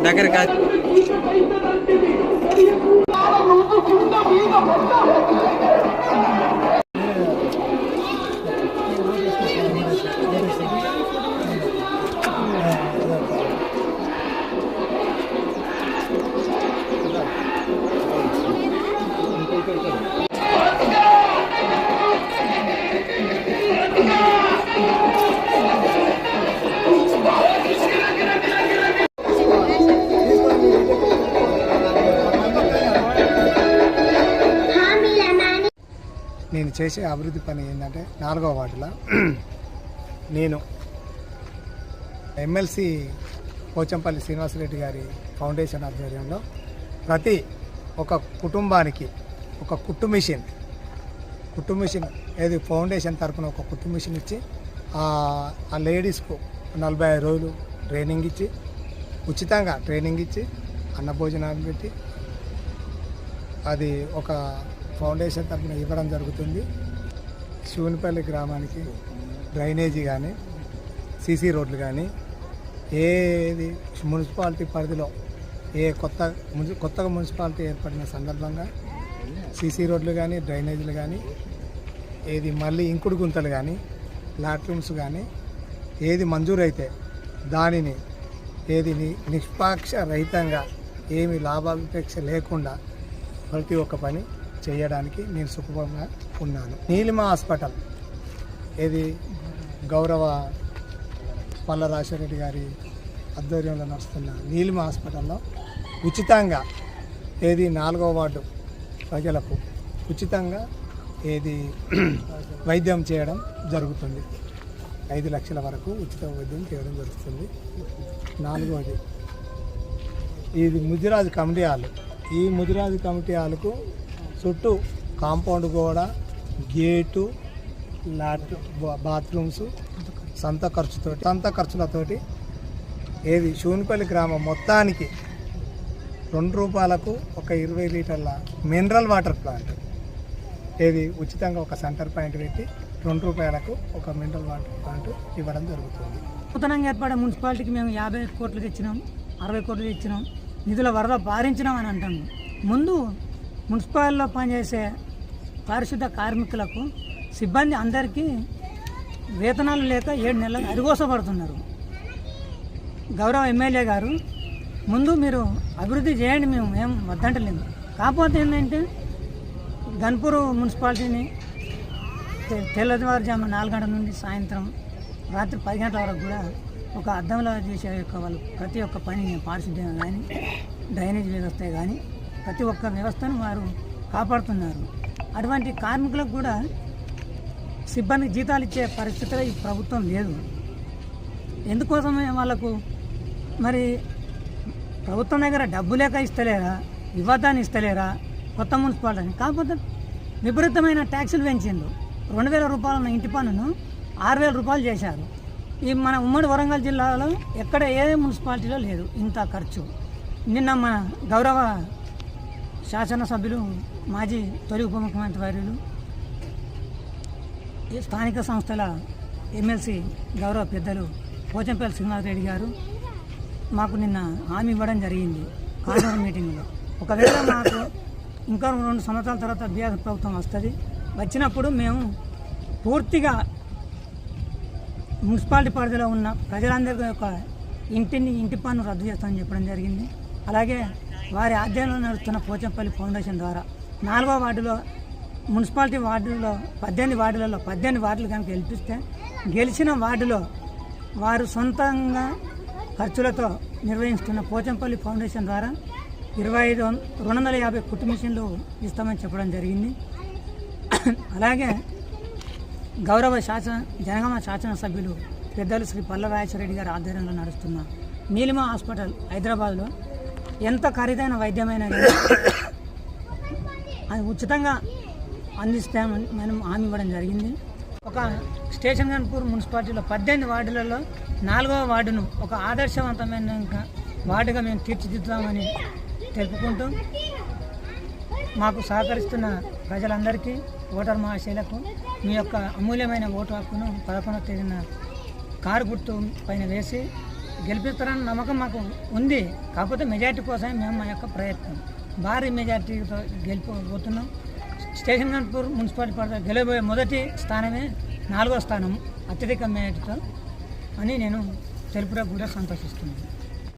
దగ్గర కాదు. నేను చేసే అభివృద్ధి పని ఏంటంటే 4వ వార్డులో నేను ఎమ్మెల్సీ పోచంపల్లి శ్రీనివాసరెడ్డి గారి ఫౌండేషన్ ఆధ్వర్యంలో ప్రతి ఒక కుటుంబానికి ఒక కుట్టు మిషన్ ఏది ఫౌండేషన్ తరఫున ఒక కుట్టు మిషన్ ఇచ్చి ఆ లేడీస్కు 45 రోజులు ట్రైనింగ్ ఇచ్చి ఉచితంగా ట్రైనింగ్ ఇచ్చి అన్న భోజనాలు పెట్టి అది ఒక ఫౌండేషన్ తరఫున ఇవ్వడం జరుగుతుంది. శివునిపల్లి గ్రామానికి డ్రైనేజీ కానీ సీసీ రోడ్లు కానీ ఏది మున్సిపాలిటీ పరిధిలో కొత్తగా మున్సిపాలిటీ ఏర్పడిన సందర్భంగా సీసీ రోడ్లు కానీ డ్రైనేజీలు కానీ ఏది మళ్ళీ ఇంకుడు గుంతలు కానీ లాట్రూమ్స్ కానీ ఏది మంజూరైతే దానిని ఏది నిష్పాక్ష రహితంగా ఏమి లాభాపేక్ష లేకుండా ప్రతి ఒక్క పని చేయడానికి నేను సుఖంగా ఉన్నాను. నీలిమ హాస్పిటల్ ఏది గౌరవ పల్ల రాజశేఖర గారి ఆధ్వర్యంలో నడుస్తున్న నీలిమ హాస్పిటల్లో ఉచితంగా ఏది 4వ వార్డు ప్రజలకు ఉచితంగా ఏది వైద్యం చేయడం జరుగుతుంది. 5 లక్షల వరకు ఉచిత వైద్యం చేయడం జరుగుతుంది. 4వది ఇది ముదిరాజు కమిటీ హాల్. ఈ ముదిరాజు కమిటీ హాల్కు చుట్టూ కాంపౌండ్ గోడ, గేటు, బాత్రూమ్స్ సొంత ఖర్చులతోటి ఏది శివునిపల్లి గ్రామం మొత్తానికి 2 రూపాయలకు ఒక 20 లీటర్ల మినరల్ వాటర్ ప్లాంట్ ఏది ఉచితంగా ఒక సెంటర్ పాయింట్ పెట్టి 2 రూపాయలకు ఒక మినరల్ వాటర్ ప్లాంట్ ఇవ్వడం జరుగుతుంది. నూతనంగా ఏర్పడే మున్సిపాలిటీకి మేము 50 కోట్లు తెచ్చినాం, 60 కోట్లు తెచ్చినాం, నిధుల వరద భారించినాం అని అంటాము. ముందు మున్సిపాలిటీలో పనిచేసే పారిశుద్ధ కార్మికులకు సిబ్బంది అందరికీ వేతనాలు లేక 7 నెలలు అరిగోసపడుతున్నారు. గౌరవ ఎమ్మెల్యే గారు ముందు మీరు అభివృద్ధి చేయండి, మేము ఏం వద్దంటలేము. కాకపోతే ఏంటంటే గన్పూర్ మున్సిపాలిటీని తెల్లవారుజాము 4 గంటల నుండి సాయంత్రం రాత్రి 10 గంటల వరకు కూడా ఒక అద్దంలో చేసే వాళ్ళు ప్రతి ఒక్క పని పారిశుద్ధ్యం కానీ డ్రైనేజ్ వ్యవస్థ కానీ ప్రతి ఒక్క వ్యవస్థను వారు కాపాడుతున్నారు. అటువంటి కార్మికులకు కూడా సిబ్బందికి జీతాలు ఇచ్చే పరిస్థితిలో ఈ ప్రభుత్వం లేదు. ఎందుకోసమే వాళ్ళకు మరి ప్రభుత్వం దగ్గర డబ్బు లేక ఇస్తలేరా, ఇవ్వద్దని ఇస్తలేరా కొత్త మున్సిపాలిటీని? కాకపోతే విపరీతమైన ట్యాక్సులు పెంచిండు. 2000 రూపాయల ఇంటి పన్నును 6000 రూపాయలు చేశారు. ఈ మన ఉమ్మడి వరంగల్ జిల్లాలో ఎక్కడ ఏ మున్సిపాలిటీలో లేదు ఇంత ఖర్చు. నిన్న మన గౌరవ శాసనసభ్యులు మాజీ తొలి ఉప ముఖ్యమంత్రి వర్యులు స్థానిక సంస్థల ఎమ్మెల్సీ గౌరవ పెద్దలు పోచంపల్లి శ్రీనివాసరెడ్డి గారు మాకు నిన్న హామీ ఇవ్వడం జరిగింది కార్పొరేషన్ మీటింగ్లో. ఒకవేళ మాకు ఇంకా 2 సంవత్సరాల తర్వాత బీఆర్ఎస్ ప్రభుత్వం వస్తుంది, వచ్చినప్పుడు మేము పూర్తిగా మున్సిపాలిటీ పరిధిలో ఉన్న ప్రజలందరికీ యొక్క ఇంటి పన్ను రద్దు చేస్తామని చెప్పడం జరిగింది. అలాగే వారి ఆధ్వర్యంలో నడుస్తున్న పోచంపల్లి ఫౌండేషన్ ద్వారా 4వ వార్డులో మున్సిపాలిటీ వార్డులో 18 వార్డులలో 18 వార్డులు కనుక గెలిపిస్తే గెలిచిన వార్డులో వారు సొంతంగా ఖర్చులతో నిర్వహిస్తున్న పోచంపల్లి ఫౌండేషన్ ద్వారా 250 కుట్టు మిషన్లు ఇస్తామని చెప్పడం జరిగింది. అలాగే గౌరవ జనగామ శాసనసభ్యులు పెద్దలు శ్రీ పల్ల రాజశేఖర గారి ఆధ్వర్యంలో నడుస్తున్న నీలిమ హాస్పిటల్ హైదరాబాద్లో ఎంత ఖరీదైన వైద్యమైనా కానీ అది ఉచితంగా అందిస్తామని మనం హామీ ఇవ్వడం జరిగింది. ఒక స్టేషన్ గన్పూర్ మున్సిపాలిటీలో 18 వార్డులలో 4వ వార్డును ఒక ఆదర్శవంతమైన వార్డుగా మేము తీర్చిదిద్దామని తెలుపుకుంటూ మాకు సహకరిస్తున్న ప్రజలందరికీ ఓటర్ మహాశైలకు మీ యొక్క అమూల్యమైన ఓటు హక్కును 11వ తేదీన కారు గుర్తు పైన వేసి గెలిపిస్తారన్న నమ్మకం మాకు ఉంది. కాకపోతే మెజార్టీ కోసమే మేము మా యొక్క ప్రయత్నం భారీ మెజార్టీతో గెలిపోతున్నాం. స్టేషన్ గన్పూర్ మున్సిపాలిటీ పరిధిలో గెలవబోయే మొదటి స్థానమే 4వ స్థానం అత్యధిక మెజార్టీతో అని నేను తెలుపుటకు కూడా సంతోషిస్తున్నాను.